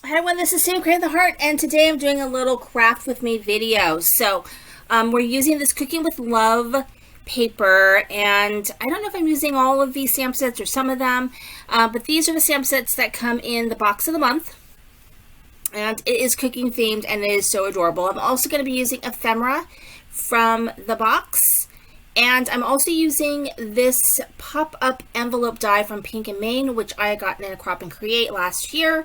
Hi everyone, this is Sam Creating the Heart, and today I'm doing a little craft with me video. So we're using this Cooking with Love paper, and I don't know if I'm using all of these stamp sets or some of them, but these are the stamp sets that come in the box of the month, and it is cooking themed and it is so adorable. I'm also going to be using ephemera from the box, and I'm also using this pop-up envelope die from Pink and Maine, which I got in a Crop and Create last year.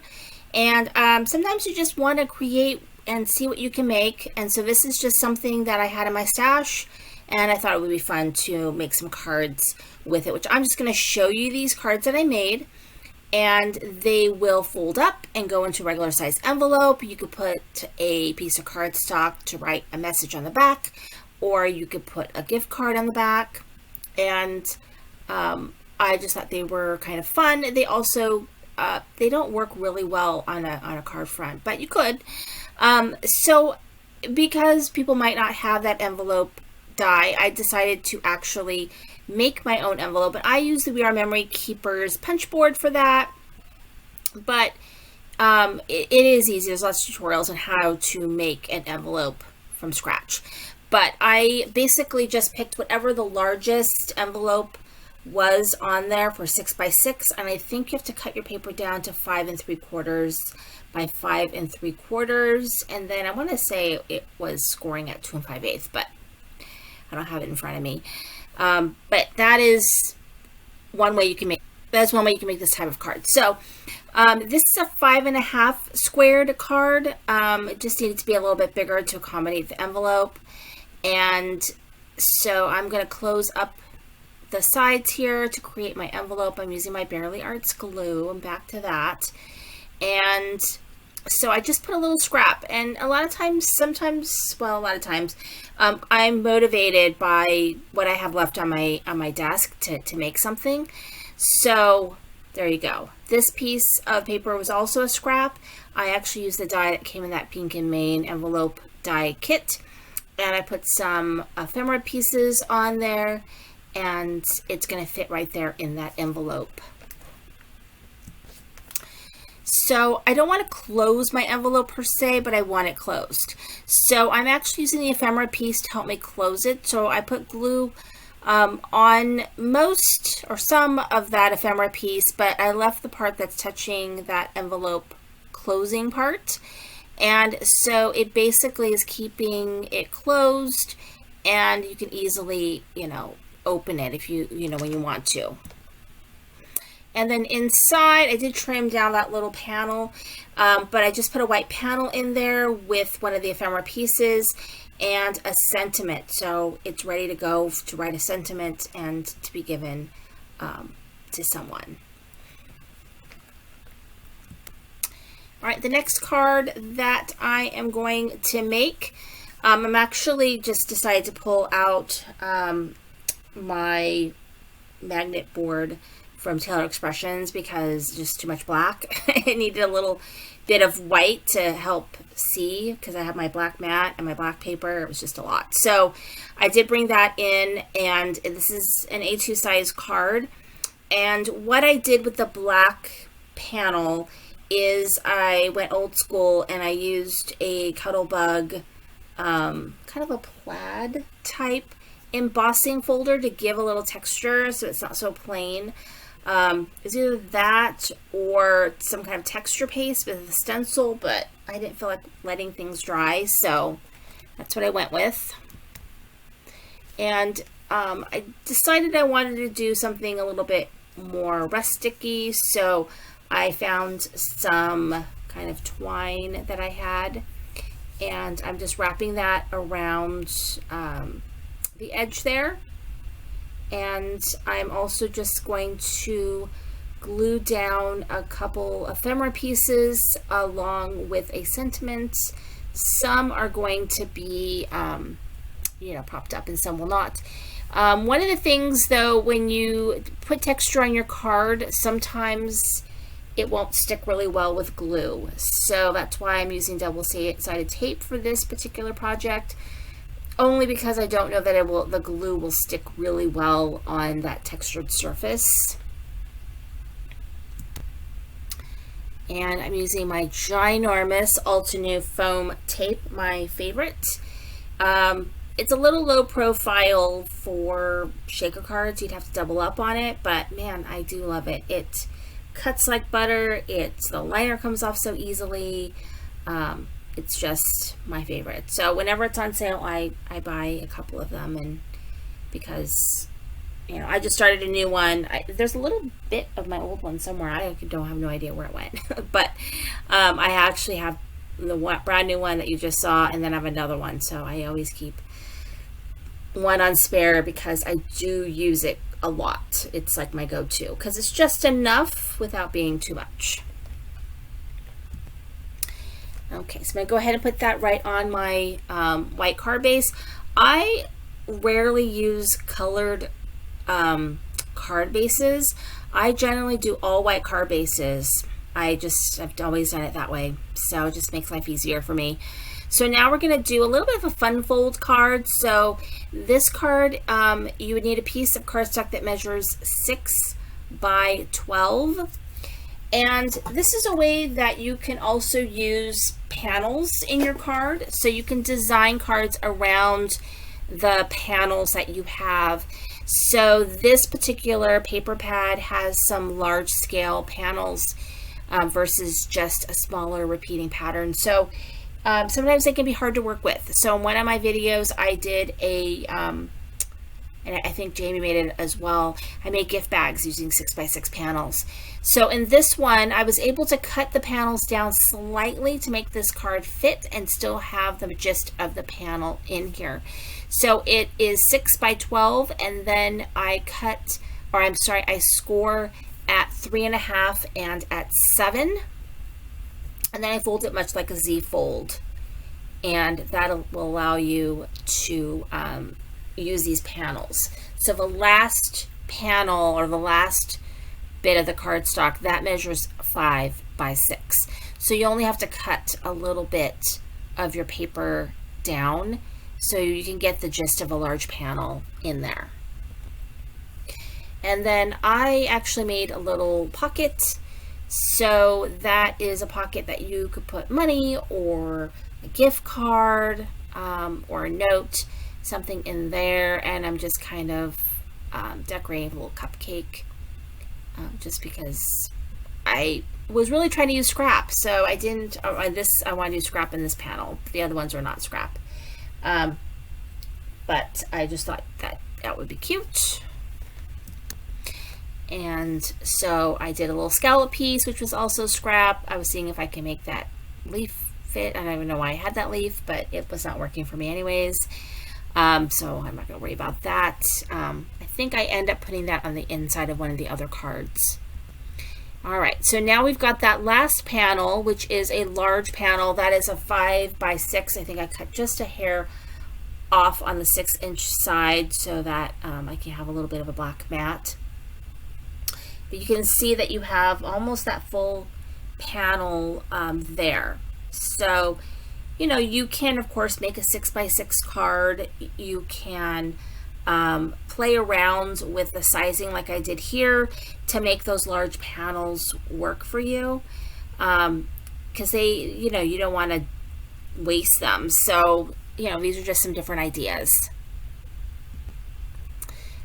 And sometimes you just want to create and see what you can make. And so this is just something that I had in my stash, and I thought it would be fun to make some cards with it, which I'm just going to show you these cards that I made. And they will fold up and go into a regular size envelope. You could put a piece of cardstock to write a message on the back, or you could put a gift card on the back. And I just thought they were kind of fun. They also they don't work really well on a card front, but you could. So because people might not have that envelope die, I decided to actually make my own envelope, and I use the We Are Memory Keepers punch board for that. But it is easy. There's lots of tutorials on how to make an envelope from scratch. But I basically just picked whatever the largest envelope was on there for 6 by 6, and I think you have to cut your paper down to 5 3/4 by 5 3/4, and then I want to say it was scoring at 2 5/8, but I don't have it in front of me. But that is one way you can make. That's one way you can make this type of card. So this is a 5 1/2 squared card. It just needed to be a little bit bigger to accommodate the envelope, and so I'm going to close up the sides here to create my envelope. I'm using my Barely Arts glue. I'm back to that. And so I just put a little scrap, and a lot of times, I'm motivated by what I have left on my desk to make something. So there you go. This piece of paper was also a scrap. I actually used the die that came in that Pink and Maine envelope die kit, and I put some ephemera pieces on there, and it's going to fit right there in that envelope. So I don't want to close my envelope per se, but I want it closed. So I'm actually using the ephemera piece to help me close it. So I put glue on most or some of that ephemera piece, but I left the part that's touching that envelope closing part. And so it basically is keeping it closed, and you can easily, open it if you when you want to. And then inside, I did trim down that little panel, but I just put a white panel in there with one of the ephemera pieces and a sentiment. So it's ready to go to write a sentiment and to be given to someone. All right, the next card that I am going to make, I'm actually just decided to pull out my magnet board from Taylor Expressions because just too much black. It needed a little bit of white to help see because I have my black mat and my black paper. It was just a lot. So I did bring that in, and this is an A2 size card. And what I did with the black panel is I went old school and I used a Cuttlebug kind of a plaid type embossing folder to give a little texture so it's not so plain. It's either that or some kind of texture paste with a stencil, but I didn't feel like letting things dry, so that's what I went with. And I decided I wanted to do something a little bit more rustic-y, so I found some kind of twine that I had, and I'm just wrapping that around the edge there. And I'm also just going to glue down a couple ephemera pieces along with a sentiment. Some are going to be propped up and some will not. One of the things though, when you put texture on your card, sometimes it won't stick really well with glue. So that's why I'm using double-sided tape for this particular project. Only because I don't know that the glue will stick really well on that textured surface. And I'm using my ginormous Altenew foam tape, my favorite. It's a little low profile for shaker cards. You'd have to double up on it, but man, I do love it. It cuts like butter. The liner comes off so easily. It's just my favorite. So whenever it's on sale, I buy a couple of them, and because I just started a new one. There's a little bit of my old one somewhere. I don't have no idea where it went. But I actually have the brand new one that you just saw, and then I have another one. So I always keep one on spare because I do use it a lot. It's like my go-to because it's just enough without being too much. Okay, so I'm going to go ahead and put that right on my white card base. I rarely use colored card bases. I generally do all white card bases. I've always done it that way, so it just makes life easier for me. So now we're going to do a little bit of a fun fold card. So this card, you would need a piece of cardstock that measures 6 by 12. And this is a way that you can also use panels in your card. So you can design cards around the panels that you have. So this particular paper pad has some large scale panels versus just a smaller repeating pattern. So sometimes they can be hard to work with. So in one of my videos, I did and I think Jamie made it as well, I made gift bags using 6x6 panels. So in this one, I was able to cut the panels down slightly to make this card fit and still have the gist of the panel in here. So it is 6 by 12, and then I score at 3.5 and at 7, and then I fold it much like a Z fold, and that will allow you to use these panels. So the last panel, or the last bit of the cardstock, that measures 5 by 6. So you only have to cut a little bit of your paper down so you can get the gist of a large panel in there. And then I actually made a little pocket. So that is a pocket that you could put money or a gift card or a note, something in there. And I'm just kind of decorating a little cupcake just because I was really trying to use scrap. So I didn't, I want to use scrap in this panel. The other ones are not scrap. But I just thought that would be cute. And so I did a little scallop piece, which was also scrap. I was seeing if I can make that leaf fit. I don't even know why I had that leaf, but it was not working for me anyways. So I'm not going to worry about that. I think I end up putting that on the inside of one of the other cards. All right, so now we've got that last panel, which is a large panel. That is a 5 by 6. I think I cut just a hair off on the 6-inch side so that I can have a little bit of a black mat. But you can see that you have almost that full panel there. So, you can, of course, make a 6x6 card. You can play around with the sizing like I did here to make those large panels work for you. Because you don't want to waste them. So, these are just some different ideas.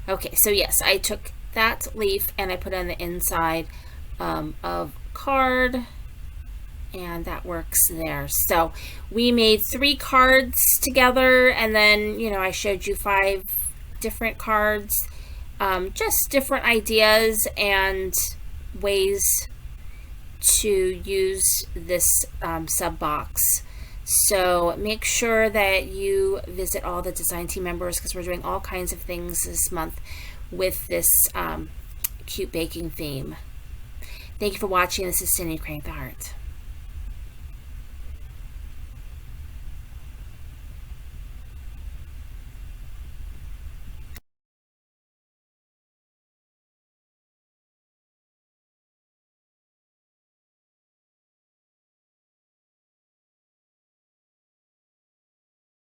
Okay, so yes, I took that leaf and I put it on the inside of card, and that works there. So we made 3 cards together, and then I showed you 5 different cards, just different ideas and ways to use this sub box. So make sure that you visit all the design team members, because we're doing all kinds of things this month with this cute baking theme. Thank you for watching. This is Cindy Crank the Heart.